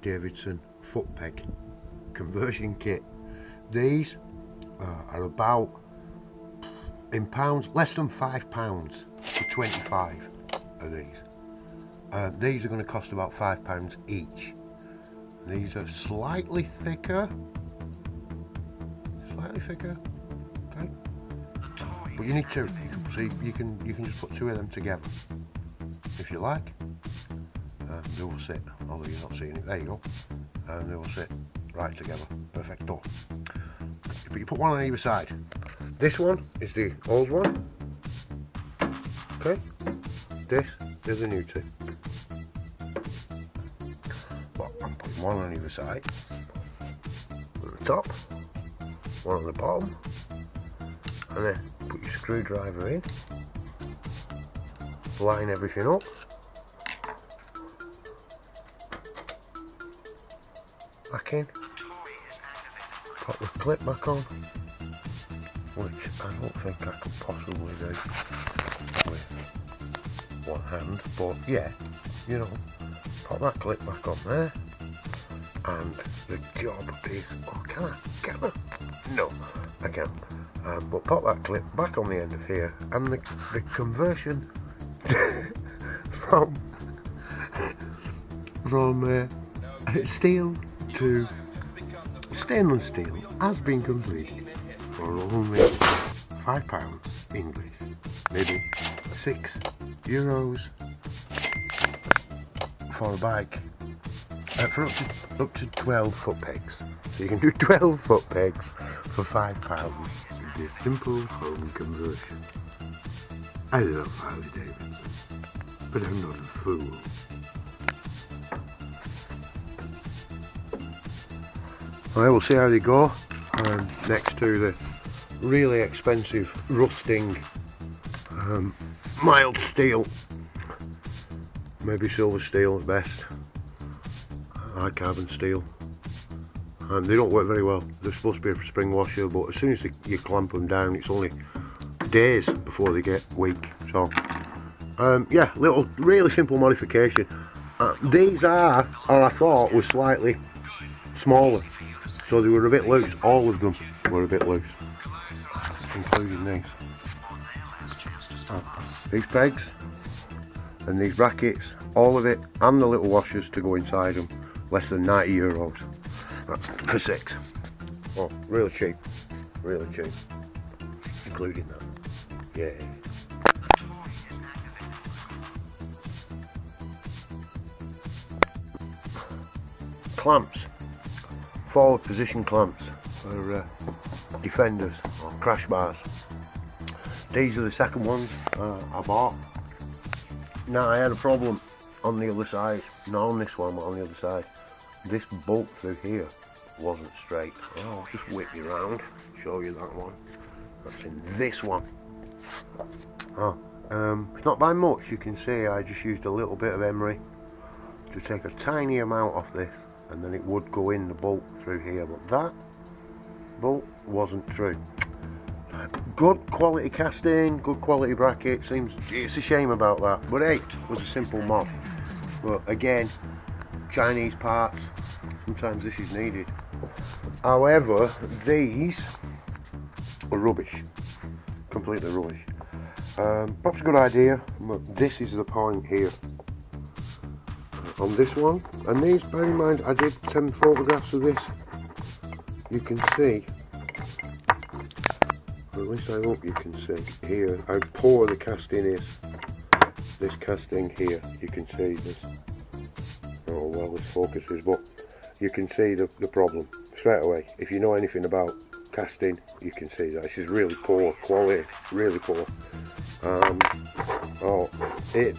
Davidson foot peg conversion kit. These are about, in pounds, less than £5 for 25 of these. These are going to cost about £5 each. These are slightly thicker, okay, but you need two, so you can just put two of them together if you like. They will sit, although you're not seeing it, there you go, and they will sit right together, perfecto. But you put one on either side. This one is the old one, okay, this is the new two. But I'm putting one on either side, at the top, one on the bottom, and then put your screwdriver in, line everything up, back in, put the clip back on, which I don't think I could possibly do with one hand, but yeah, you know, put that clip back on there, and the job is, oh, can I? No, I can't. But pop that clip back on the end of here, and the conversion from steel to stainless steel has been completed for only £5 English, maybe €6 for a bike, for up to 12 foot pegs. So you can do 12 foot pegs for £5 with this simple home conversion. I love Harley Davidson, but I'm not a fool. Alright, we'll see how they go next to the really expensive rusting mild steel, maybe silver steel at best, hard carbon steel. They don't work very well. They're supposed to be a spring washer, but as soon as you clamp them down, it's only days before they get weak. So yeah, little really simple modification. These are, or I thought, were slightly smaller, so they were a bit loose. All of them were a bit loose, including these. These pegs and these brackets, all of it, and the little washers to go inside them, less than €90. That's for 6. Oh, really cheap, including that. Yeah. Clamps, forward position clamps for defenders or crash bars. These are the second ones I bought. Now, I had a problem on the other side, not on this one, but on the other side. This bolt through here wasn't straight. I'll just whip you around, show you that one. That's in this one. It's not by much, you can see I just used a little bit of emery to take a tiny amount off this, and then it would go in the bolt through here, but that bolt wasn't true. Good quality casting, good quality bracket. It's a shame about that, but hey, it was a simple mod. But again, Chinese parts, sometimes this is needed. However, these are rubbish, completely rubbish. Perhaps a good idea, but this is the point here on this one. And these, bear in mind, I did send photographs of this. You can see, or at least I hope you can see here, how poor the casting is. This casting here, you can see this. Oh well, this focuses, but you can see the problem straight away. If you know anything about casting, you can see that this is really poor quality, really poor.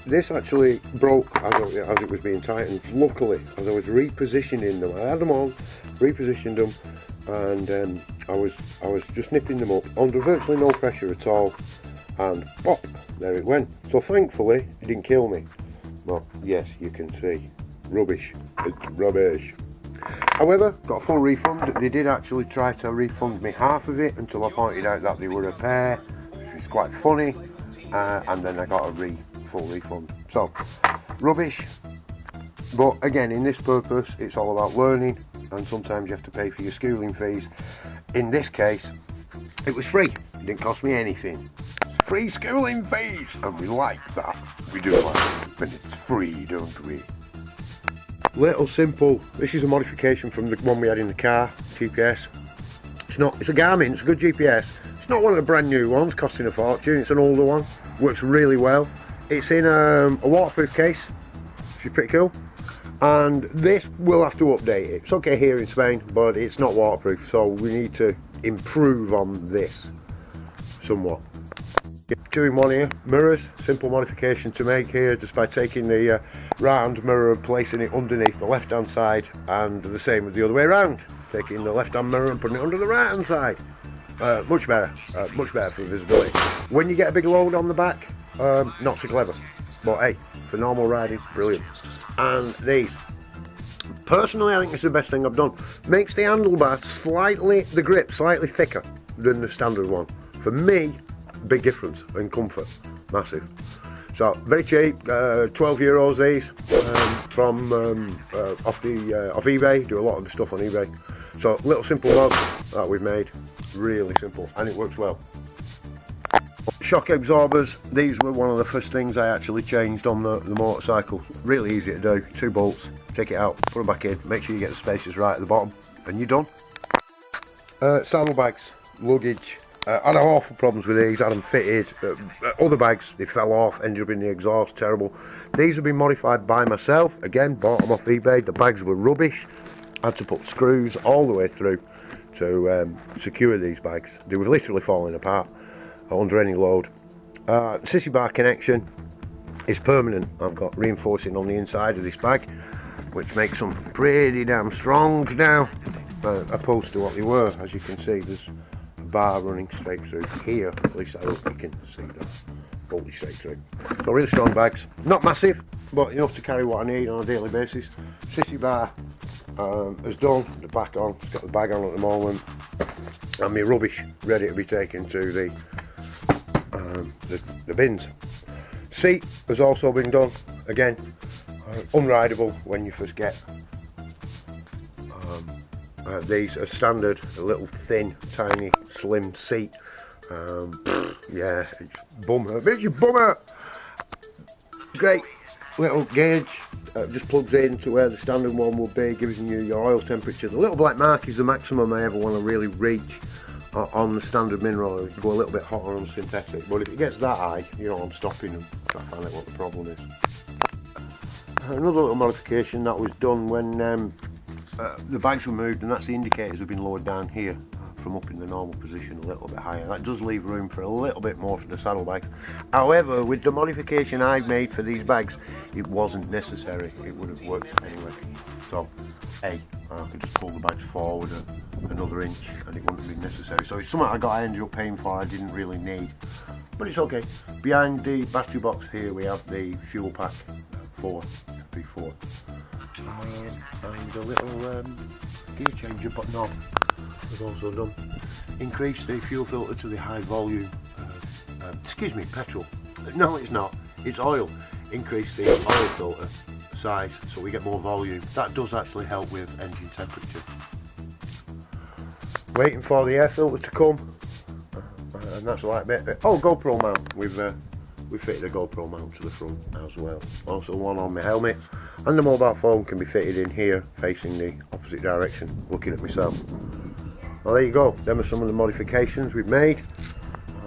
This actually broke as it was being tightened. Luckily, as I was repositioning them, I had them on, repositioned them, and I was just nipping them up under virtually no pressure at all, and pop, there it went. So thankfully, it didn't kill me. But yes, you can see, rubbish. It's rubbish. However, got a full refund. They did actually try to refund me half of it until I pointed out that they were a pair, which was quite funny, and then I got a full refund. So, rubbish, But again, in this purpose, it's all about learning, and sometimes you have to pay for your schooling fees. In this case, it was free. It didn't cost me anything. Free schooling fees, and we like that. We do like it when it's free, don't we? Little simple. This is a modification from the one we had in the car, GPS. It's a Garmin, it's a good GPS. It's not one of the brand new ones, costing a fortune. It's an older one. Works really well. It's in a waterproof case, which is pretty cool. And this, we'll have to update it. It's okay here in Spain, but it's not waterproof, so we need to improve on this somewhat. 2-in-1 here, mirrors, simple modification to make here just by taking the round mirror and placing it underneath the left hand side, and the same with the other way around, taking the left hand mirror and putting it under the right hand side. Much better for visibility. When you get a big load on the back, not so clever, but hey, for normal riding, brilliant. And these, personally I think it's the best thing I've done. Makes the handlebar the grip slightly thicker than the standard one. For me, big difference in comfort, massive. So very cheap, 12 euros these, from off eBay. Do a lot of the stuff on eBay. So little simple mod that we've made, really simple, and it works well. Shock absorbers, these were one of the first things I actually changed on the motorcycle. Really easy to do, 2 bolts, take it out, put them back in, make sure you get the spaces right at the bottom, and you're done. Saddlebags, luggage. I had awful problems with these, had them fitted, other bags, they fell off, ended up in the exhaust, terrible. These have been modified by myself, again, bought them off eBay. The bags were rubbish, had to put screws all the way through to secure these bags. They were literally falling apart under any load. Sissy bar connection is permanent. I've got reinforcing on the inside of this bag, which makes them pretty damn strong now, opposed to what they were. As you can see, there's a bar running straight through here. At least I hope you can see that, fully straight through. So really strong bags, not massive, but enough to carry what I need on a daily basis. Sissy bar is done, the back on, it's got the bag on at the moment, and my rubbish ready to be taken to the bins. Seat has also been done, again, unrideable when you first get these are standard, a little thin, tiny, slim seat. Yeah, it's bummer, makes you bummer. Great little gauge, just plugs in to where the standard one will be, giving you your oil temperature. The little black mark is the maximum I ever want to really reach on the standard mineral. It go a little bit hotter on synthetic, but if it gets that high, you know, I'm stopping and trying to find out what the problem is. Another little modification that was done when the bags were moved, and that's the indicators have been lowered down here from up in the normal position a little bit higher. That does leave room for a little bit more for the saddlebags. However, with the modification I've made for these bags, it wasn't necessary. It would have worked anyway. So, I could just pull the bags forward another inch and it wouldn't have been necessary. So it's something I ended up paying for, I didn't really need. But it's okay. Behind the battery box here we have the fuel pack, 4, FP4. And a little gear changer but knob was also done. Increase the fuel filter to the high volume, petrol. No, it's not, it's oil. Increase the oil filter size so we get more volume. That does actually help with engine temperature. Waiting for the air filter to come, and that's a light bit. Oh, GoPro mount. We've fitted a GoPro mount to the front as well. Also one on my helmet, and the mobile phone can be fitted in here facing the opposite direction, looking at myself. Well, there you go. Them are some of the modifications we've made,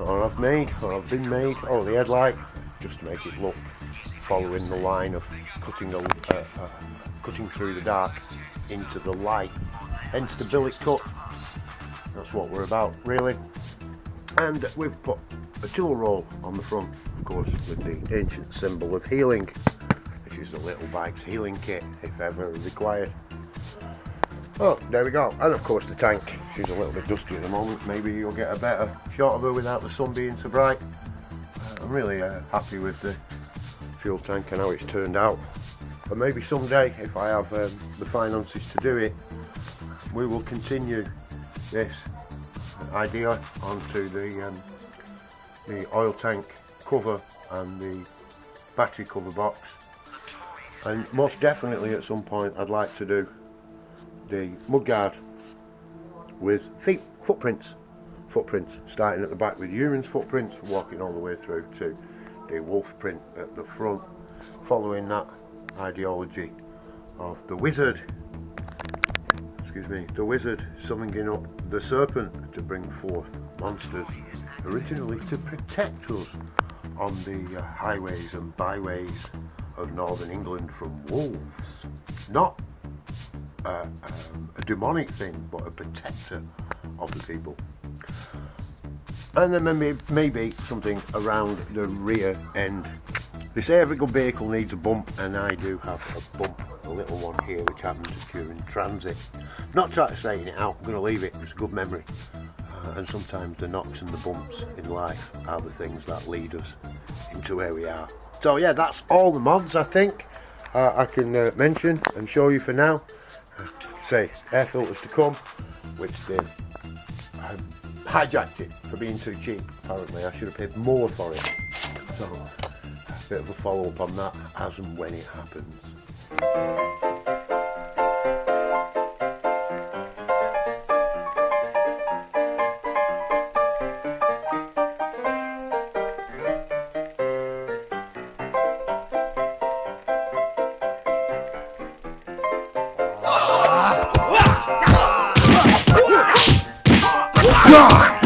or I've been made. Oh, the headlight, just to make it look following the line of cutting through the dark into the light, hence the billet cut. That's what we're about, really. And we've put a tool roll on the front, of course, with the ancient symbol of healing, which is the little bike's healing kit if ever required. Oh, there we go. And of course the tank. She's a little bit dusty at the moment. Maybe you'll get a better shot of her without the sun being so bright. I'm really happy with the fuel tank and how it's turned out. But maybe someday, if I have the finances to do it, we will continue this idea onto the oil tank cover and the battery cover box. And most definitely at some point I'd like to do the mudguard with footprints, starting at the back with humans' footprints, walking all the way through to the wolf print at the front, following that ideology of the wizard summoning up the serpent to bring forth monsters, originally to protect us on the highways and byways of northern England from wolves. Not a demonic thing, but a protector of the people. And then maybe something around the rear end. They say every good vehicle needs a bump, and I do have a bump, a little one here, which happened during transit. Not trying to straighten it out, I'm going to leave it, it's a good memory. And sometimes the knocks and the bumps in life are the things that lead us into where we are. So yeah, that's all the mods I think I can mention and show you for now. Say air filters to come, which they hijacked it for being too cheap. Apparently I should have paid more for it. So a bit of a follow up on that as and when it happens. God!